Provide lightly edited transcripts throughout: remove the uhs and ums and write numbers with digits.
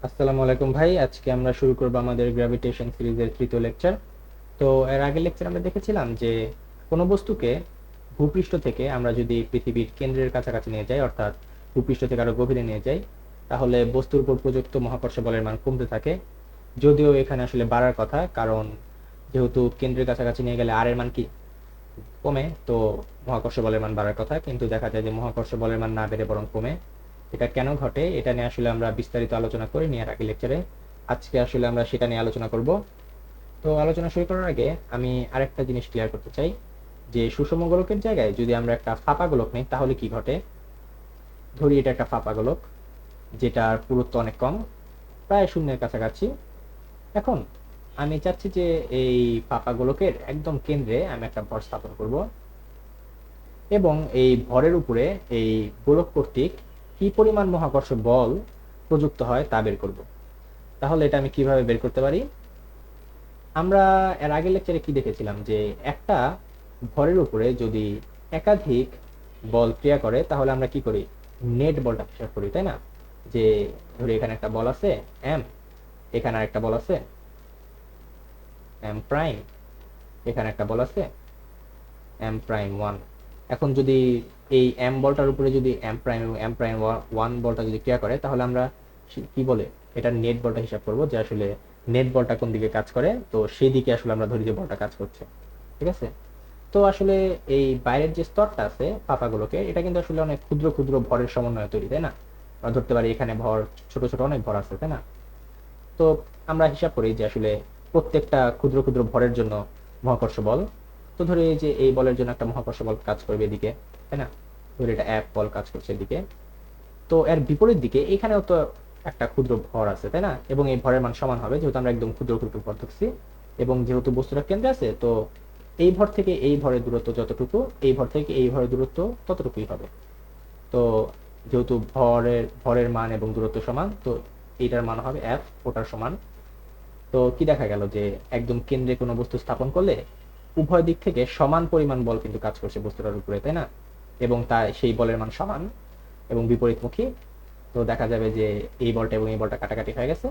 আসসালামু আলাইকুম ভাই। আজকে আমরা শুরু করব আমাদের গ্র্যাভিটেশন সিরিজের তৃতীয় লেকচার। তো এর আগের লেকচার আমরা দেখেছিলাম যে কোনো বস্তুকে ভূপৃষ্ঠ থেকে আমরা যদি পৃথিবীর কেন্দ্রের কাছাকাছি নিয়ে যাই, অর্থাৎ ভূপৃষ্ঠ থেকে আরো গভীরে নিয়ে যাই, তাহলে বস্তুর উপর প্রযুক্ত মহাকর্ষ বলের মান কমতে থাকে। যদিও এখানে আসলে বাড়ার কথা, কারণ যেহেতু কেন্দ্রের কাছাকাছি নিয়ে গেলে আর এর মান কি কমে, তো মহাকর্ষ বলের মান বাড়ার কথা, কিন্তু দেখা যায় যে মহাকর্ষ বলের মান না বেড়ে বরং কমে। এটা কেন ঘটে এটা নিয়ে আসলে আমরা বিস্তারিত আলোচনা করিনি এর আগের লেকচারে। আজকে আসলে আমরা সেটা নিয়ে আলোচনা করব। তো আলোচনা শুরু করার আগে আমি আরেকটা জিনিস ক্লিয়ার করতে চাই, যে সুষম গোলকের জায়গায় যদি আমরা একটা ফাঁপা গোলক নিই তাহলে কি ঘটে। ধরি এটা একটা ফাঁপা গোলক, যেটার পুরুত্ব অনেক কম, প্রায় শূন্যের কাছাকাছি। এখন আমি চাচ্ছি যে এই ফাঁপা গোলকের একদম কেন্দ্রে আমি একটা ভর স্থাপন করব, এবং এই ভরের উপরে এই গোলক কর্তৃক কি পরিমাণ মহাকর্ষ বল প্রযুক্ত হয় তা বের করব। তাহলে এটা আমি কিভাবে বের করতে পারি? আমরা এর আগের লেকচারে কি দেখেছিলাম, যে একটা ভরের উপরে যদি একাধিক বল ক্রিয়া করে তাহলে আমরা কি করি, নেট বলটা হিসাব করি, তাই না? যে ধরি এখানে একটা বল আছে এম, এখানে আরেকটা বল আছে এম প্রাইম, এখানে একটা বল আছে এম প্রাইম ওয়ান। এখন যদি এই এম বলটার উপরে যদি এম প্রাইম এবং এম প্রাইম ওয়ান বলটা যদি ক্রিয়া করে, তাহলে আমরা কি বলে এটা নেট বলটা হিসাব করব, যে আসলে নেট বলটা কোন দিকে কাজ করে, তো সেই দিকে আসলে আমরা ধরি যে বলটা কাজ করছে। ঠিক আছে? তো আসলে এই বাইরের যে স্তরটা আছে পাতাগুলোকে, এটা কিন্তু আসলে অনেক ক্ষুদ্র ক্ষুদ্র ভরের সমন্বয়ে তৈরি, তাই না? আমরা ধরতে পারি এখানে ভর, ছোট ছোট অনেক ভর আছে, তাই না? তো আমরা হিসাব করি যে আসলে প্রত্যেকটা ক্ষুদ্র ক্ষুদ্র ভরের জন্য মহাকর্ষ বল। তো ধরি এই যে এই বলের জন্য একটা মহাকর্ষ বল কাজ করবে এদিকে, তাই না? ধরি এটা এক বল কাজ করছে এদিকে। তো এর বিপরীত দিকে এখানেও তো একটা ক্ষুদ্র ভর আছে, তাই না? এবং এই ভরের মান সমান হবে, যেহেতু আমরা একদম ক্ষুদ্র ক্ষুদ্র ভর ধরছি, এবং যেহেতু বস্তুটা কেন্দ্রে আছে, তো এই ভর থেকে এই ভরের দূরত্ব যতটুকু, এই ভর থেকে এই ভরের দূরত্ব ততটুকুই হবে। তো যেহেতু ভরের ভরের মান এবং দূরত্ব সমান, তো এইটার মান হবে এফ, ওটার সমান। তো কি দেখা গেল, যে একদম কেন্দ্রে কোনো বস্তু স্থাপন করলে উভয় দিক থেকে সমান পরিমাণ বল কিন্তু কাজ করছে বস্তুটার উপরে, তাই না? এবং তাই সেই বলের মান সমান এবং বিপরীতমুখী। তো দেখা যাবে যে এই বলটা এবং এই বলটা কাটাকাটি হয়ে গেছে,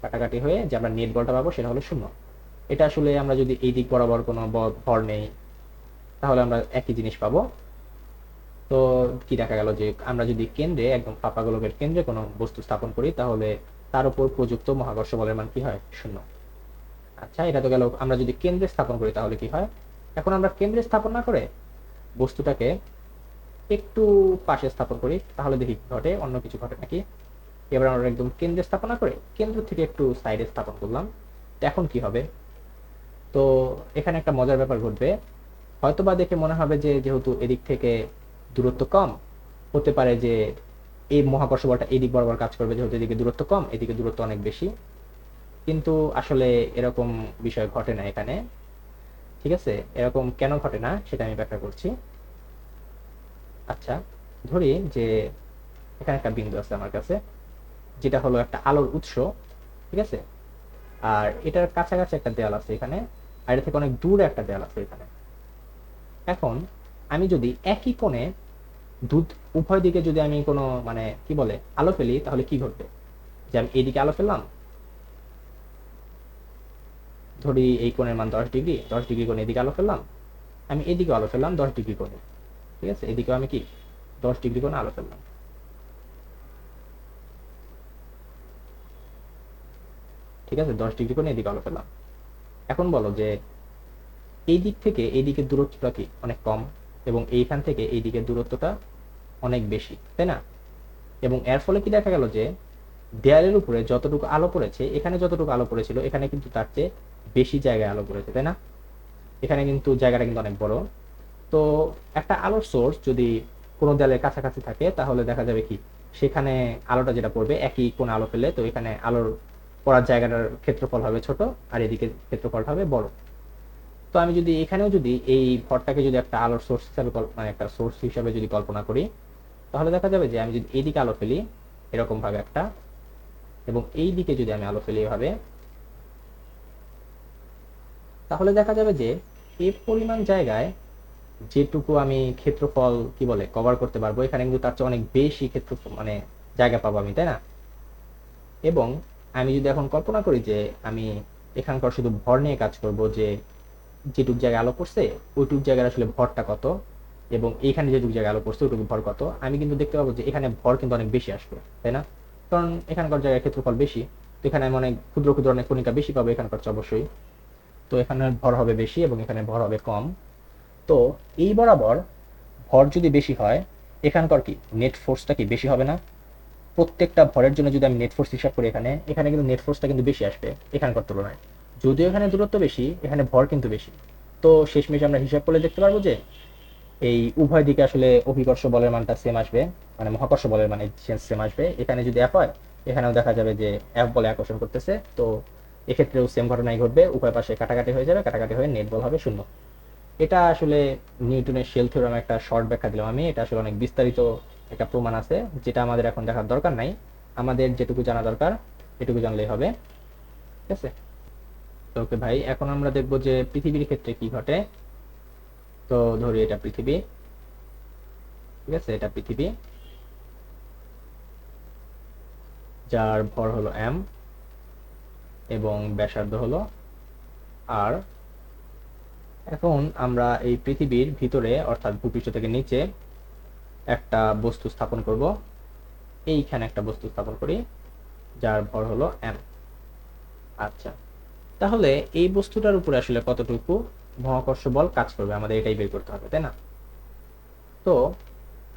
কাটাকাটি হয়ে যে আমরা নেট বলটা পাবো সেটা হলো শূন্য। এটা আসলে আমরা যদি এই দিক বরাবর কোনো ভর নেই, তাহলে আমরা একই জিনিস পাবো। তো কি দেখা গেল, যে আমরা যদি কেন্দ্রে একদম ফাঁপা গোলকের কেন্দ্রে কোনো বস্তু স্থাপন করি, তাহলে তার উপর প্রযুক্ত মহাকর্ষ বলের মান কি হয়, শূন্য। আচ্ছা, এটা তো গেল আমরা যদি কেন্দ্রে স্থাপন করি তাহলে কি হয়। এখন আমরা কেন্দ্রে স্থাপন না করে বস্তুটাকে একটু পাশে স্থাপন করি, তাহলে দেখি কি ঘটে, অন্য কিছু ঘটে নাকি। এবার আমরা একদম কেন্দ্রে স্থাপনা করে কেন্দ্র থেকে একটু সাইডে স্থাপন করলাম, তো এখন কি হবে? তো এখানে একটা মজার ব্যাপার ঘটবে। হয়তোবা দেখে মনে হবে যে যেহেতু এদিক থেকে দূরত্ব কম, হতে পারে যে এই মহাকর্ষ বলটা এই দিক বরাবর কাজ করবে, যেহেতু এদিকে দূরত্ব কম, এদিকে দূরত্ব অনেক বেশি। কিন্তু আসলে এরকম বিষয় ঘটে না এখানে। ঠিক আছে? এরকম কেন ঘটে না সেটা আমি ব্যাখ্যা করছি। আচ্ছা, ধরি যে এখানে একটা বিন্দু আছে আমার কাছে, যেটা হলো একটা আলোর উৎস। ঠিক আছে? আর এটার কাছাকাছি একটা দেয়াল আছে এখানে, আর এটা থেকে অনেক দূরে একটা দেয়াল আছে এখানে। এখন আমি যদি একই কোণে দুধ উভয় দিকে যদি আমি কোনো মানে কি বলে আলো ফেলি, তাহলে কি ঘটবে? যে আমি এদিকে আলো ফেললাম, ধরি এই কোণের মান 10 ডিগ্রি, 10 ডিগ্রি কোণে এদিকে আলো ফেললাম, আমি এদিকে আলো ফেললাম 10 ডিগ্রি কোণে। ঠিক আছে? এদিকেও আমি কি 10 ডিগ্রি কোণে আলো ফেললাম। ঠিক আছে? 10 ডিগ্রি কোণে এদিকে আলো ফেললাম। এখন বলো যে এই দিক থেকে এই দিকের দূরত্বটা কি অনেক কম, এবং এইখান থেকে এই দিকের দূরত্বটা অনেক বেশি, তাই না? এবং এর ফলে কি দেখা গেল, যে দেয়ালের উপরে যতটুকু আলো পড়েছে, এখানে যতটুকু আলো পড়েছিল এখানে কিন্তু তার চেয়ে বেশি জায়গায় আলো পড়েছে, তাই না? এখানে কিন্তু জায়গাটা কিন্তু অনেক বড়। তো একটা আলোর সোর্স যদি কোনো দেয়ালের কাছাকাছি থাকে, তাহলে দেখা যাবে কি সেখানে আলোটা যেটা পড়বে একই কোণ আলো পেলে, তো এখানে আলোর পড়ার জায়গাটার ক্ষেত্রফল হবে ছোট, আর এদিকে ক্ষেত্রফলটা হবে বড়। তো আমি যদি এখানেও যদি এই ভরটাকে যদি একটা আলোর সোর্স হিসাবে মানে একটা সোর্স হিসাবে যদি কল্পনা করি, তাহলে দেখা যাবে যে আমি যদি এইদিকে আলো ফেলি এরকম ভাবে একটা, এবং এই দিকে যদি আমি আলো ফেলি এভাবে, তাহলে দেখা যাবে যে এই পরিমাণ জায়গায় যেটুকু আমি ক্ষেত্রফল কি বলে কভার করতে পারবো, এখানে কিন্তু তার চেয়ে অনেক বেশি ক্ষেত্রফল মানে জায়গা পাবো আমি, তাই না? এবং আমি যদি এখন কল্পনা করি যে আমি এখানকার শুধু ভর নিয়ে কাজ করব, যে যেটুক জায়গায় আলো পড়ছে ওইটুক জায়গায় আসলে ভরটা কত, এবং এইখানে যেটুক জায়গায় আলো পড়ছে ওইটুকু ভর কত, আমি কিন্তু দেখতে পাবো যে এখানে ভর কিন্তু অনেক বেশি আসবে, তাই না? কারণ এখানকার জায়গায় ক্ষেত্রফল বেশি, তো এখানে আমি অনেক ক্ষুদ্র ক্ষুদ্র অনেক কণিকা বেশি পাবো এখানকার চেয়ে অবশ্যই। তো এখানে ভর হবে বেশি এবং এখানে ভর হবে কম। তো এই বরাবর ভর যদি বেশি হয়, এখানকার কি নেট ফোর্সটা কি বেশি হবে না? প্রত্যেকটা ভরের জন্য যদি আমি নেট ফোর্স হিসাব করি, এখানে এখানে কিন্তু নেট ফোর্সটা কিন্তু বেশি আসবে এখানকার তুলনায়। যদিও এখানে দূরত্ব বেশি, এখানে ভর কিন্তু বেশি। তো শেষমেশ আমরা হিসাব করলে দেখতে পারবো যে এই উভয় দিকে আসলে অভিকর্ষ বলের মানটা সেম আসবে, মানে মহাকর্ষ বলের মানে সেম আসবে। এখানে যদি এফ হয়, এখানেও দেখা যাবে যে এফ বলে আকর্ষণ করতেছে, তো এক্ষেত্রেও সেম ঘটনাই ঘটবে, উভয় পাশে কাটাকাটি হয়ে যাবে, কাটাকাটি হয়ে নেট বল হবে শূন্য। এটা আসলে নিউটনের শেল থিওরাম একটা শর্ট ব্যাখ্যা দিলাম আমি, এটা আসলে অনেক বিস্তারিত একটা প্রমাণ আছে, যেটা আমাদের এখন দেখার দরকার নাই। আমাদের যেটুকু জানা দরকার এটুকু জানলেই হবে, ঠিক আছে? তো ওকে ভাই, এখন আমরা দেখবো যে পৃথিবীর ক্ষেত্রে কি ঘটে। তো ধরি এটা পৃথিবী, ঠিক আছে, এটা পৃথিবী, যার ভর হলো এম এবং ব্যাসার্ধ হলো আর। এখন আমরা এই পৃথিবীর ভিতরে অর্থাৎ ভূপৃষ্ঠ থেকে নিচে একটা বস্তু স্থাপন করব। এইখানে একটা বস্তু স্থাপন করি যার ভর হলো এম। আচ্ছা, তাহলে এই বস্তুটার উপরে আসলে কতটুকু মহাকর্ষ বল কাজ করবে আমাদের এটাই বের করতে হবে, তাই না? তো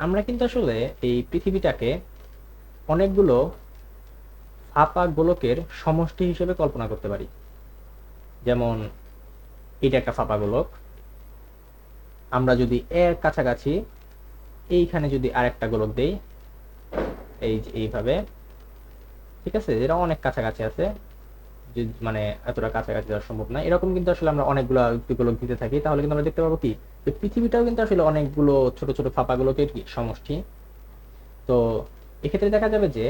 আমরা কিন্তু আসলে এই পৃথিবীটাকে অনেকগুলো ফাঁপা গোলকের সমষ্টি হিসেবে কল্পনা করতে পারি। যেমন এটা একটা ফাঁপা গোলক, আমরা যদি এর কাছাকাছি এইখানে যদি আরেকটা গোলক দেই, এই যে এইভাবে, ঠিক আছে, এরা অনেক কাছাকাছি আছে, মানে এতটা কাছাকাছি যাওয়া সম্ভব না, এরকম কিন্তু আসলে আমরা অনেকগুলো গোলক দিতে থাকি, তাহলে কিন্তু আমরা দেখতে পাবো কি যে পৃথিবীটাও কিন্তু আসলে অনেকগুলো ছোট ছোট ফাঁপা গোলকের কি সমষ্টি। তো এক্ষেত্রে দেখা যাবে যে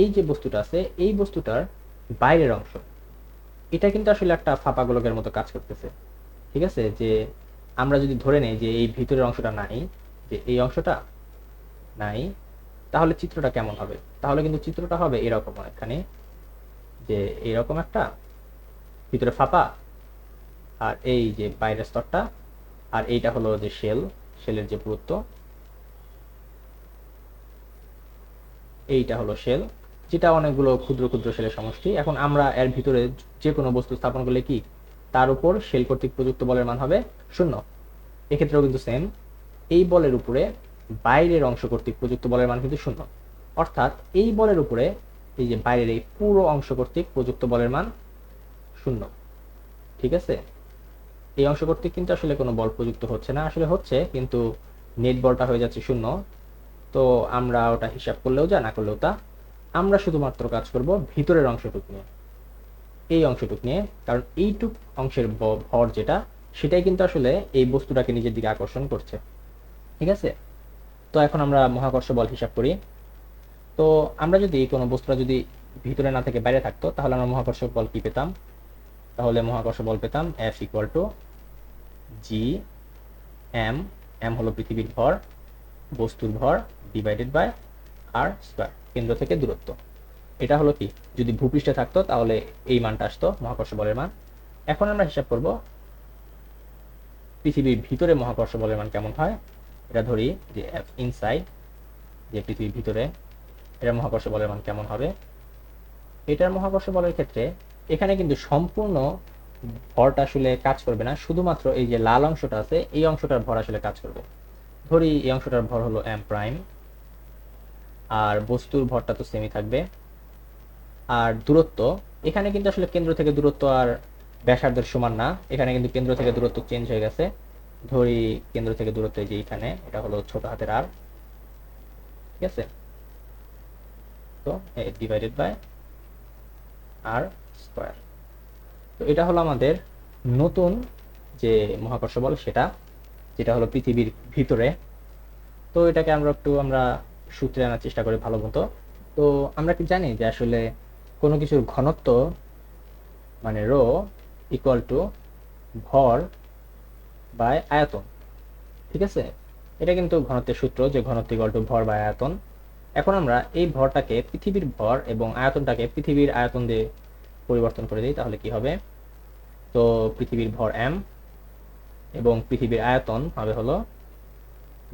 এই যে বস্তুটা আছে এই বস্তুটার বাইরের অংশ, এটা কিন্তু আসলে একটা ফাঁপা গোলকের মতো কাজ করতেছে, ঠিক আছে? যে আমরা যদি ধরে নেই যে এই ভিতরের অংশটা নাই, যে এই অংশটা নাই, তাহলে চিত্রটা কেমন হবে? তাহলে কিন্তু চিত্রটা হবে এরকম অনেকখানি, যে এরকম একটা ভিতরে ফাঁপা, আর এই যে বাইরের স্তরটা, আর এইটা হলো যে শেলের যে পুরুত্ব, এইটা হলো শেল, যেটা অনেকগুলো ক্ষুদ্র ক্ষুদ্র শেলের সমষ্টি। এখন আমরা এর ভিতরে যে কোনো বস্তু স্থাপন করলে কি তার উপর শেল কর্তৃক প্রযুক্ত বলের মান হবে শূন্য। এক্ষেত্রেও কিন্তু সেম, এই বলের উপরে বাইরের অংশ কর্তৃক প্রযুক্ত বলের মান কিন্তু শূন্য। অর্থাৎ এই বলের উপরে এই যে বাইরের এই পুরো অংশ কর্তৃক প্রযুক্ত বলের মান শূন্য, ঠিক আছে? এই অংশ কর্তৃক কিন্তু আসলে কোনো বল প্রযুক্ত হচ্ছে না, আসলে হচ্ছে কিন্তু নেট বলটা হয়ে যাচ্ছে শূন্য। তো আমরা ওটা হিসাব করলেও যা না করলেও তা, আমরা শুধুমাত্র কাজ করব ভিতরের অংশটুক নিয়ে, এই অংশটুক নিয়ে, কারণ এইটুক অংশের ভর যেটা, সেটাই কিন্তু আসলে এই বস্তুটাকে নিজের দিকে আকর্ষণ করছে, ঠিক আছে? তো এখন আমরা মহাকর্ষ বল হিসাব করি। তো আমরা যদি কোনো বস্তুটা যদি ভিতরে না থেকে বাইরে থাকতো, তাহলে আমরা মহাকর্ষ বল কি পেতাম? তাহলে মহাকর্ষ বল পেতাম F equal to G M, M হলো পৃথিবীর ভর, বস্তুর ভর ডিভাইডেড বাই আর স্কয়ার, কেন্দ্র থেকে দূরত্ব। এটা হলো কি, যদি ভূপৃষ্ঠে থাকতো তাহলে এই মানটা আসতো মহাকর্ষ বলের মান। এখন আমরা হিসাব করব পৃথিবীর ভিতরে মহাকর্ষ বলের মান কেমন হয়। এটা ধরি যে এফ ইনসাইড, যে পৃথিবীর ভিতরে এটা মহাকর্ষ বলের মান কেমন হবে। এটার মহাকর্ষ বলের ক্ষেত্রে এখানে কিন্তু সম্পূর্ণ ভরটা আসলে কাজ করবে না, শুধুমাত্র এই যে লাল অংশটা আছে এই অংশটার ভর আসলে কাজ করবে। ধরি এই অংশটার ভর হলো এম প্রাইম, আর বস্তুর ভরটা তো সেমই থাকবে। আর দূরত্ব, এখানে কিন্তু আসলে কেন্দ্র থেকে দূরত্ব আর ব্যাসার্ধের সমান না, এখানে কিন্তু কেন্দ্র থেকে দূরত্ব চেঞ্জ হয়ে গেছে। ধরি কেন্দ্র থেকে দূরত্ব যে এখানে, এটা হলো ছোট হাতের আর, ঠিক আছে? তো ডিভাইডেড বাই আর স্কয়ার। তো এটা হলো আমাদের নতুন যে মহাকর্ষ বল সেটা, যেটা হলো পৃথিবীর ভিতরে। তো এটাকে আমরা সূত্রে আনার চেষ্টা করি ভালো মতো। তো আমরা কি জানি যে আসলে কোনো কিছুর ঘনত্ব মানে রো ইকুয়াল টু ভর বাই আয়তন, ঠিক আছে? এটা কিন্তু ঘনত্বের সূত্র, যে ঘনত্ব ইকুয়াল টু ভর বাই আয়তন। এখন আমরা এই ভরটাকে পৃথিবীর ভর এবং আয়তনটাকে পৃথিবীর আয়তন দিয়ে পরিবর্তন করে দিই, তাহলে কি হবে? তো পৃথিবীর ভর m এবং পৃথিবীর আয়তন হবে হলো,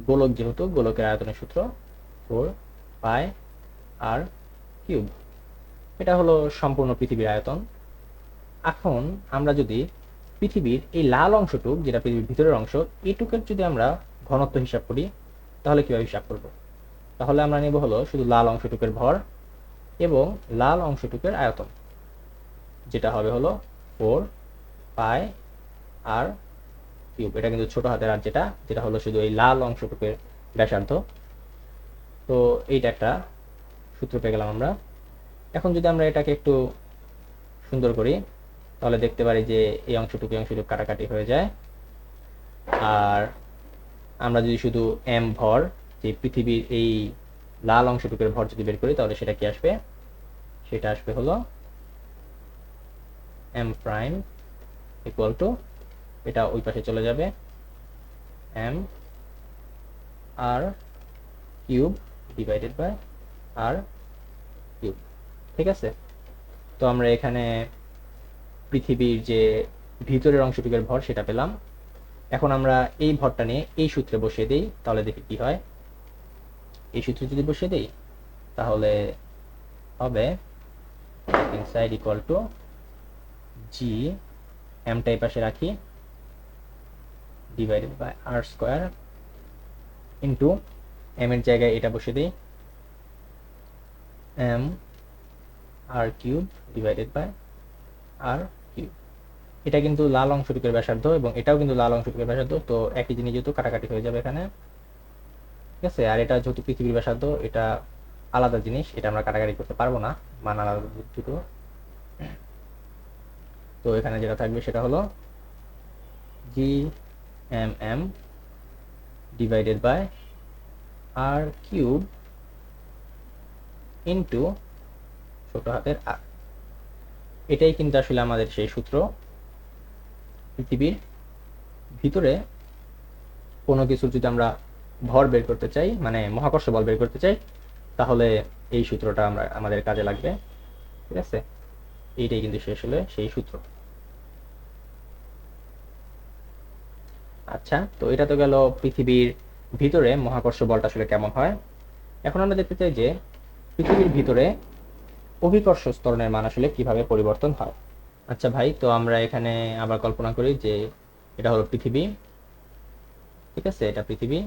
গোলক যেহেতু, গোলকের আয়তনের সূত্র 4πr³। এটা হলো সম্পূর্ণ পৃথিবীর আয়তন। এখন আমরা যদি পৃথিবীর এই লাল অংশটুক, যেটা পৃথিবীর ভিতরের অংশ, এইটুকের যদি আমরা ঘনত্ব হিসাব করি, তাহলে কিভাবে হিসাব করব? তাহলে আমরা নেব হলো শুধু লাল অংশটুকের ভর এবং লাল অংশটুকের আয়তন, যেটা হবে হলো 4πr³। এটা কিন্তু ছোট হাতের আর, যেটা যেটা হলো শুধু এই লাল অংশটুকের ব্যাসার্ধ। তো এইটা একটা সূত্র পেয়ে গেলাম আমরা। এখন যদি আমরা এটাকে একটু সুন্দর করি, তাহলে দেখতে পারি যে এই অংশটুকু কাটাকাটি হয়ে যায়। আর আমরা যদি শুধু m ভর, যে পৃথিবীর এই লাল অংশটুকুর ভর যদি বের করি, তাহলে সেটা কি আসবে? সেটা আসবে হলো m প্রাইম ইকুয়াল টু, এটা ওই পাশে চলে যাবে, m r cube divided by r cube. ঠিক আছে? তো আমরা এখানে পৃথিবীর যে ভিতরের অংশটুকুর ভর সেটা পেলাম। এখন আমরা এই ভরটা নিয়ে এই সূত্রে বসিয়ে দিই, তাহলে দেখি কি হয়। এই সূত্রে যদি বসিয়ে দিই, তাহলে হবে ইনসাইড ইকুয়াল টু জি, এমটা এই পাশে রাখি, divided by R square into M এর জায়গায় এটা বসিয়ে দিই, M R cube divided by R cube. এটা কিন্তু লাল অংশটুকুর ব্যাসার্ধ এবং এটাও কিন্তু লাল অংশটুকুর ব্যাসার্ধ, তো একই জিনিস যেহেতু কাটাকাটি হয়ে যাবে এখানে। ঠিক আছে? আর এটা যেহেতু পৃথিবীর ব্যাসার্ধ, এটা আলাদা জিনিস, এটা আমরা কাটাকাটি করতে পারবো না, মান আলাদা দুটো। তো এখানে যেটা থাকবে সেটা হলো G M M divided by R cube into ছোট হাতের আর। এটাই কিন্তু আসলে আমাদের সেই সূত্র। পৃথিবীর ভিতরে কোনো কিছু যদি আমরা ভর বের করতে চাই, মানে মহাকর্ষ বল বের করতে চাই, তাহলে এই সূত্রটা আমরা আমাদের কাজে লাগবে। ঠিক আছে? এইটাই কিন্তু শেষ হলে সেই সূত্র। আচ্ছা, তো এটা তো গেল পৃথিবীর ভিতরে মহাকর্ষ বলটা আসলে কেমন হয়। এখন আমরা দেখতে চাই যে পৃথিবীর ভিতরে অভিকর্ষ ত্বরণের মান আসলে কিভাবে পরিবর্তন হয়। আচ্ছা ভাই, তো আমরা এখানে আবার কল্পনা করি যে এটা হলো পৃথিবী। ঠিক আছে? এটা পৃথিবী,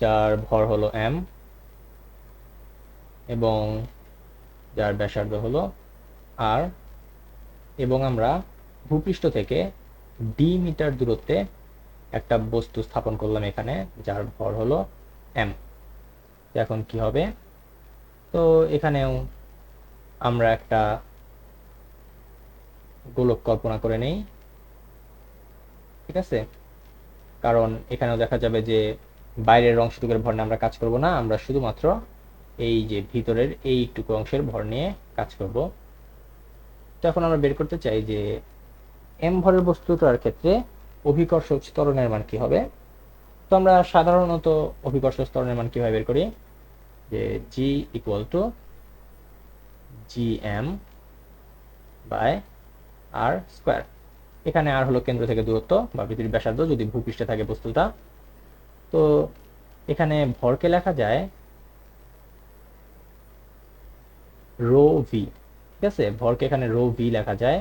যার ভর হলো m এবং যার ব্যাসার্ধ হলো r, এবং আমরা ভূপৃষ্ঠ থেকে ডি মিটার দূরত্বে একটা বস্তু স্থাপন করলাম এখানে, যার ভর হলো m। এখন কি হবে? তো এখানেও আমরা একটা গোলক কল্পনা করে নেই। ঠিক আছে? কারণ এখানেও দেখা যাবে যে বাইরের অংশটুকুর ভর নিয়ে আমরা কাজ করব না, আমরা শুধুমাত্র এই যে ভিতরের এইটুকু অংশের ভর নিয়ে কাজ করব। তো এখন আমরা বের করতে চাই যে m ভরের বস্তুটার ক্ষেত্রে অভিকর্ষ ত্বরণের মান কি হবে। তো আমরা সাধারণত অভিকর্ষ ত্বরণের মান কিভাবে বের করি, যে g equal to G M by R square. এখানে আর হলো কেন্দ্র থেকে দূরত্ব বা পৃথিবীর ব্যাসার্ধ যদি ভূপৃষ্ঠে থাকে বস্তুটা। তো এখানে ভরকে লেখা যায় রো ভি। ঠিক আছে? ভরকে এখানে রো ভি লেখা যায়।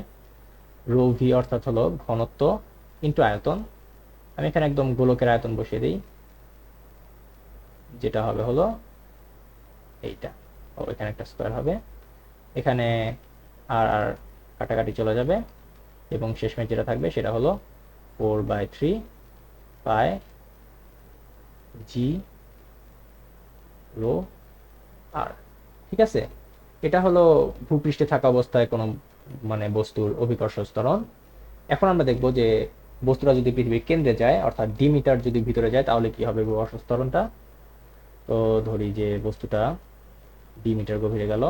রো ভি অর্থাৎ হলো ঘনত্ব ইন্টু আয়তন। আমি এখানে একদম গোলকের আয়তন বসিয়ে দিই, যেটা হবে হলো এইটা। ও, এখানে একটা স্কোয়ার হবে, এখানে আর আর কাটাকাটি চলে যাবে এবং শেষমেশ যেটা থাকবে সেটা হলো 4/3 জি রো আর। ঠিক আছে? এটা হলো ভূপৃষ্ঠে থাকা অবস্থায় কোনো মানে বস্তুর অভিকর্ষ ত্বরণ। এখন আমরা দেখব যে বস্তুটা যদি পৃথিবীর কেন্দ্রে যায়, অর্থাৎ ডি মিটার যদি ভিতরে যায়, তাহলে কি হবে অভিকর্ষ ত্বরণটা। তো ধরি যে বস্তুটা ডি মিটার গভীরে গেল,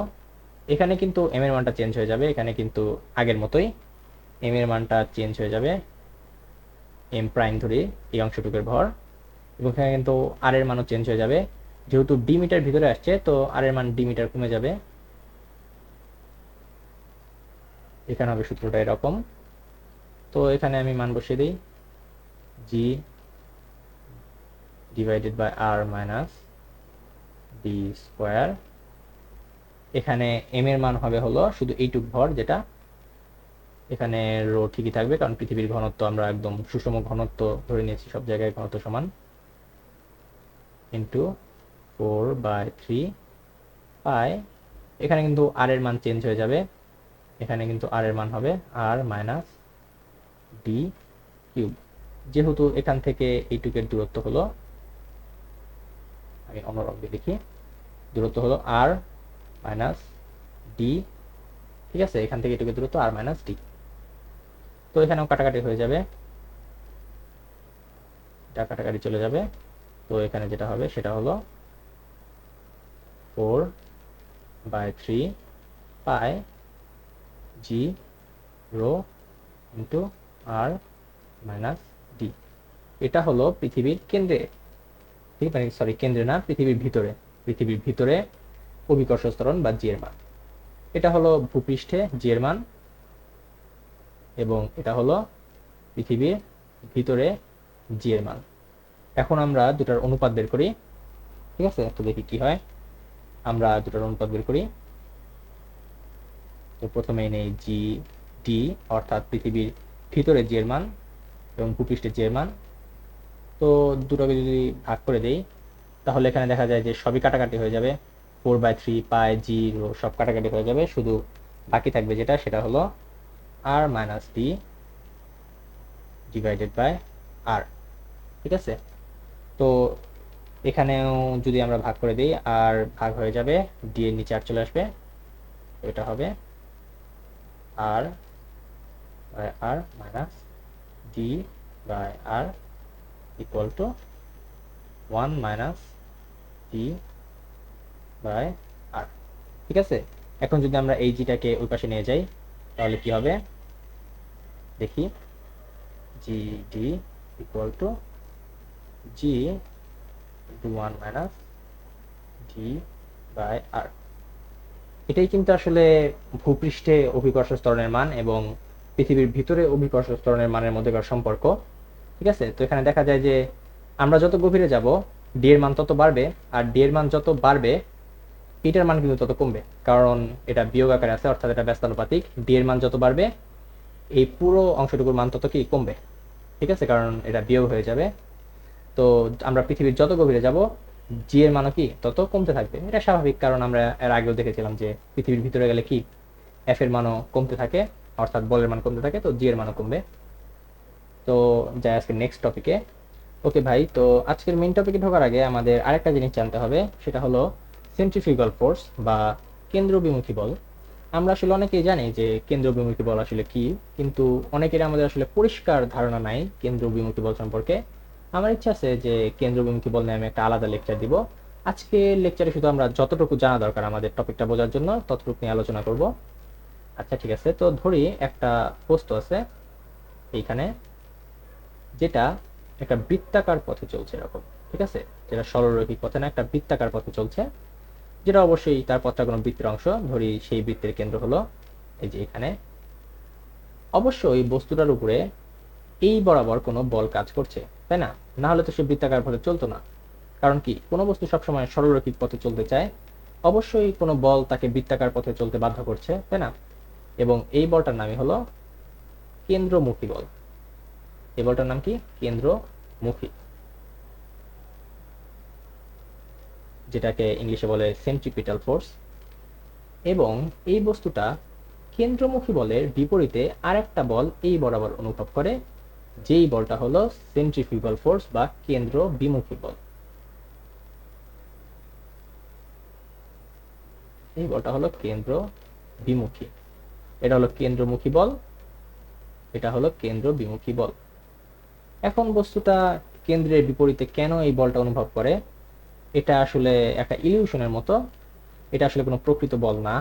এখানে কিন্তু এম এর মানটা চেঞ্জ হয়ে যাবে, এখানে কিন্তু আগের মতোই এম এর মানটা চেঞ্জ হয়ে যাবে, এম প্রাইম ধরি এই অংশটুকুর ভর, এবং এখানে কিন্তু আর এর মানও চেঞ্জ হয়ে যাবে, যেহেতু ডি মিটার ভিতরে আসছে তো আর এর মান ডি মিটার কমে যাবে। এখানে হবে সূত্রটা এরকম। তো এখানে আমি মান বসিয়ে দিই, G divided by R minus D square. এখানে এম এর মান হবে হলো শুধু এইটুক ভর, যেটা এখানে রো ঠিকই থাকবে কারণ পৃথিবীর ঘনত্ব আমরা একদম সুষম ঘনত্ব ধরে নিয়েছি, সব জায়গায় ঘনত্ব সমান, ইন্টু 4/3 পাই। এখানে কিন্তু আর এর মান চেঞ্জ হয়ে যাবে, এখানে কিন্তু আর এর মান হবে আর মাইনাস ডি কিউব। যেহেতু এখান থেকে এইটুকের দূরত্ব হলো, আমি অন্য রঙ দিয়ে লিখি, দূরত্ব হলো আর মাইনাস ডি, ঠিক আছে, এখান থেকে এইটুকের দূরত্ব আর মাইনাস ডি। তো এখানেও কাটাকাটি হয়ে যাবে, এটা কাটাকাটি চলে যাবে। তো এখানে যেটা হবে সেটা হলো 4/3 পাই জি রো ইন্টু আর মাইনাস ডি। এটা হলো পৃথিবীর কেন্দ্রে, ঠিক মানে সরি কেন্দ্রে না, পৃথিবীর ভিতরে, পৃথিবীর ভিতরে অভিকর্ষ ত্বরণ বা জি এর মান। এটা হলো ভূপৃষ্ঠে জি এর মান, এবং এটা হলো পৃথিবীর ভিতরে জি এর মান। এখন আমরা দুটার অনুপাত বের করি, ঠিক আছে, তো দেখি কি হয়। আমরা দুটার অনুপাত বের করি। তো প্রথমে নেই জি ডি, অর্থাৎ পৃথিবীর ভিতরে জি এর মান এবং ভূপৃষ্ঠে জি এর মান। তো দুটোকে যদি ভাগ করে দেই তাহলে এখানে দেখা যায় যে সবই কাটাকাটি হয়ে যাবে, 4/3 পাই জি রো সব কাটাকাটি হয়ে যাবে, শুধু বাকি থাকবে যেটা সেটা হলো আর minus D divided by R, ঠিক আছে। তো এখানেও যদি আমরা ভাগ করে দিই আর ভাগ হয়ে যাবে, ডি এর নিচে আর চলে আসবে, এটা হবে R by R minus d by R equal to 1 minus d by R, ঠিক আছে। এখন যদি আমরা এই জিটাকে ওই পাশে নিয়ে যাই তাহলে কি হবে দেখি, g d equal to g into 1 minus d by R. এটাই কিন্তু আসলে ভূপৃষ্ঠে অভিকর্ষ ত্বরণের মান এবং পৃথিবীর ভিতরে অভিকর্ষ ত্বরণের মানের মধ্যেকার সম্পর্ক, ঠিক আছে। তো এখানে দেখা যায় যে আমরা যত গভীরে যাব ডি এর মান তত বাড়বে, আর ডি এর মান যত বাড়বে এটার মান কিন্তু তত কমবে, কারণ এটা বিয়োগ আকারে আছে, অর্থাৎ এটা ব্যস্তানুপাতিক। ডি এর মান যত বাড়বে এই পুরো অংশটুকুর মান তত কি কমবে, ঠিক আছে, কারণ এটা বিয়োগ হয়ে যাবে। তো আমরা পৃথিবীর যত গভীরে যাব জি এর মানও কি তত কমতে থাকবে, এটা স্বাভাবিক, কারণ আমরা এর আগেও দেখেছিলাম যে পৃথিবীর ভিতরে গেলে কি এফ এর মানও কমতে থাকে, অর্থাৎ বলের মান কমতে থাকে, তো জি এর মানও কমবে। তো যাই আজকে নেক্সট টপিকে। ওকে ভাই, তো আজকের মেইন টপিকে ঢোকার আগে আমাদের আরেকটা জিনিস জানতে হবে, সেটা হলো সেন্ট্রিফিউগাল ফোর্স বা কেন্দ্র বিমুখী বল। আমরা আসলে অনেকেই জানি যে কেন্দ্র বিমুখী বল আসলে কি, কিন্তু অনেকের আমাদের আসলে পরিষ্কার ধারণা নাই কেন্দ্র বিমুখী বল সম্পর্কে। আমার ইচ্ছা আছে যে কেন্দ্র বিমুখী বল নিয়ে আমি একটা আলাদা লেকচার দিব। আজকে লেকচারে শুধু আমরা যতটুকু জানা দরকার আমাদের টপিকটা বোঝার জন্য ততটুকু নিয়ে আলোচনা করব। আচ্ছা ঠিক আছে, তো ধরি একটা বস্তু আছে এইখানে, যেটা একটা বৃত্তাকার পথে চলছে এরকম, ঠিক আছে, যেটা সরলরৈখিক পথে না, একটা বৃত্তাকার পথে চলছে, যেটা অবশ্যই তার পথটা কোনো বৃত্তের অংশ। ধরি সেই বৃত্তের কেন্দ্র হলো এই যে এখানে। অবশ্যই বস্তুটার উপরে এই বরাবর কোনো বল কাজ করছে, তাই না? না হলে তো সে বৃত্তাকার পথে চলতো না। কারণ কি, কোনো বস্তু সবসময় সরলরৈখিক পথে চলতে চায়, অবশ্যই কোনো বল তাকে বৃত্তাকার পথে চলতে বাধ্য করছে, তাই না? এবং এই বলটার নামই হলো কেন্দ্রমুখী বল। এই বলটার নাম কি? কেন্দ্রমুখী, যেটাকে ইংলিশে বলে সেন্ট্রিপিটাল ফোর্স। এবং এই বস্তুটা কেন্দ্রমুখী বলের বিপরীতে আরেকটা বল এই বরাবর অনুভব করে, যেই বলটা হলো সেন্ট্রিফিউগাল ফোর্স বা কেন্দ্র বিমুখী বল। এই বলটা হলো কেন্দ্র বিমুখী, এটা হলো কেন্দ্রমুখী বল, এটা হলো কেন্দ্র বিমুখী বল। এখন বস্তুটা কেন্দ্রের বিপরীতে কেন এই বলটা অনুভব করে, এটা আসলে একটা ইলিউশনের মতো, এটা আসলে কোনো প্রকৃত বল না।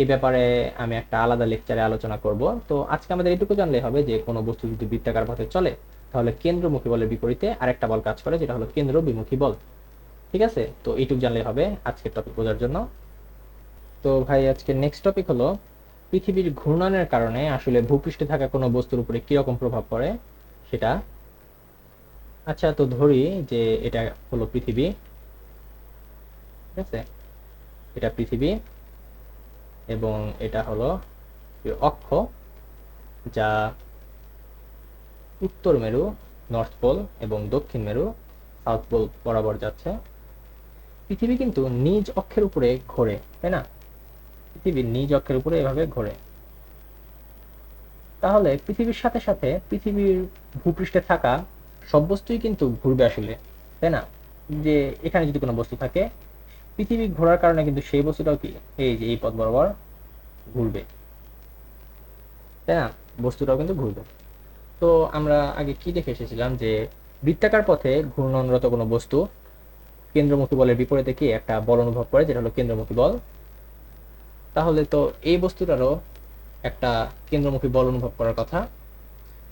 এই ব্যাপারে আমি একটা আলাদা লেকচারে আলোচনা করব। তো আজকে আমাদের এটুকু জানলে হবে যে কোনো বস্তু যদি বৃত্তাকার পথে চলে তাহলে কেন্দ্রমুখী বলের বিপরীতে আরেকটা বল কাজ করে, যেটা হলো কেন্দ্র বিমুখী বল। ঠিক আছে, তো এইটুকু জানলেই হবে আজকের টপিক বোঝার জন্য। তো ভাই আজকে নেক্সট টপিক হলো পৃথিবীর ঘূর্ণনের কারণে আসলে ভূপৃষ্ঠে থাকা কোনো বস্তুর উপরে কিরকম প্রভাব পড়ে সেটা। আচ্ছা, তো ধরি যে এটা হলো পৃথিবী, ঠিক আছে, এটা পৃথিবী এবং এটা হলো অক্ষ, যা উত্তর মেরু নর্থ পোল এবং দক্ষিণ মেরু সাউথ পোল বরাবর যাচ্ছে। পৃথিবী কিন্তু নিজ অক্ষের উপরে ঘোরে, তাই না? পৃথিবীর নিজ অক্ষের উপরে এভাবে ঘোরে। তাহলে পৃথিবীর সাথে সাথে পৃথিবীর ভূপৃষ্ঠে থাকা সব বস্তুই কিন্তু ঘুরবে আসলে, তাই না? যে এখানে যদি কোনো বস্তু থাকে, পৃথিবী ঘোরার কারণে কিন্তু সেই বস্তুটাও কি এই যে এই পথ বরাবর ঘুরবে, তাই না? বস্তুটাও কিন্তু ঘুরবে। তো আমরা আগে কি দেখে এসেছিলাম যে বৃত্তাকার পথে ঘূর্ণনরত কোনো বস্তু কেন্দ্রমুখী বলের বিপরীতে কি একটা বল অনুভব করে, যেটা হলো কেন্দ্রমুখী বল। তাহলে তো এই বস্তুটারও একটা কেন্দ্রমুখী বল অনুভব করার কথা।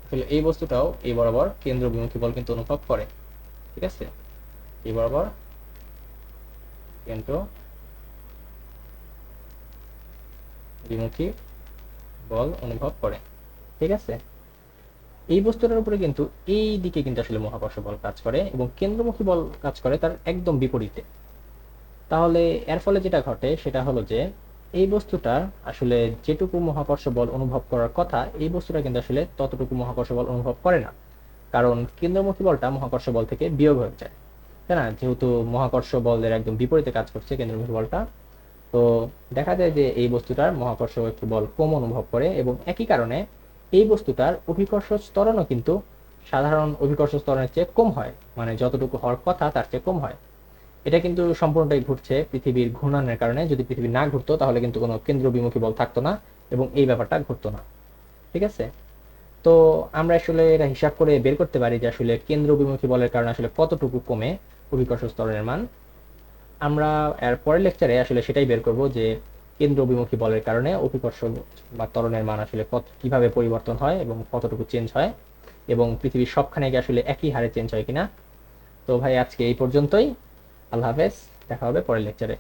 আসলে এই বস্তুটাও এই বরাবর কেন্দ্র বিমুখী বল কিন্তু অনুভব করে, ঠিক আছে? এই বরাবর কেন্দ্র বিমুখী বল অনুভব করে, ঠিক আছে। এই বস্তুটার উপরে কিন্তু এই দিকে কিন্তু আসলে মহাকর্ষ বল কাজ করে এবং কেন্দ্রমুখী বল কাজ করে তার একদম বিপরীতে। তাহলে এর ফলে যেটা ঘটে সেটা হলো যে এই বস্তুটার আসলে যেটুকু মহাকর্ষ বল অনুভব করার কথা, এই বস্তুটা কিন্তু আসলে ততটুকু মহাকর্ষ বল অনুভব করে না, কারণ কেন্দ্রমুখী বলটা মহাকর্ষ বল থেকে বিয়োগ হয়ে যায়, তাই না? যেহেতু মহাকর্ষ বলের একদম বিপরীতে কাজ করছে কেন্দ্রমুখী বলটা, তো দেখা যায় যে এই বস্তুটার মহাকর্ষ একটু বল কম অনুভব করে এবং একই কারণে এই বস্তুটার অভিকর্ষ ত্বরণও কিন্তু সাধারণ অভিকর্ষ ত্বরণের চেয়ে কম হয়, মানে যতটুকু হওয়ার কথা তার চেয়ে কম হয়। এটা কিন্তু সম্পূর্ণটাই ঘটছে পৃথিবীর ঘূর্ণনের কারণে। যদি পৃথিবী না ঘুরতো তাহলে কিন্তু কোনো কেন্দ্র বিমুখী বল থাকতো না এবং এই ব্যাপারটা ঘটতো না, ঠিক আছে। তো আমরা আসলে এটা হিসাব করে বের করতে পারি যে আসলে কেন্দ্র বিমুখী বলের কারণে আসলে কতটুকু কমে অভিকর্ষ ত্বরণের মান। আমরা এর পরের লেকচারে আসলে সেটাই বের করব যে কেন্দ্র বিমুখী বলের কারণে অভিকর্ষ বা ত্বরণের মান আসলে কত কিভাবে পরিবর্তন হয় এবং কতটুকু চেঞ্জ হয়, এবং পৃথিবীর সবখানে কি আসলে একই হারে চেঞ্জ হয় কিনা। তো ভাই আজকে এই পর্যন্তই। আল্লাহ হাফেজ, দেখা হবে পরের লেকচারে।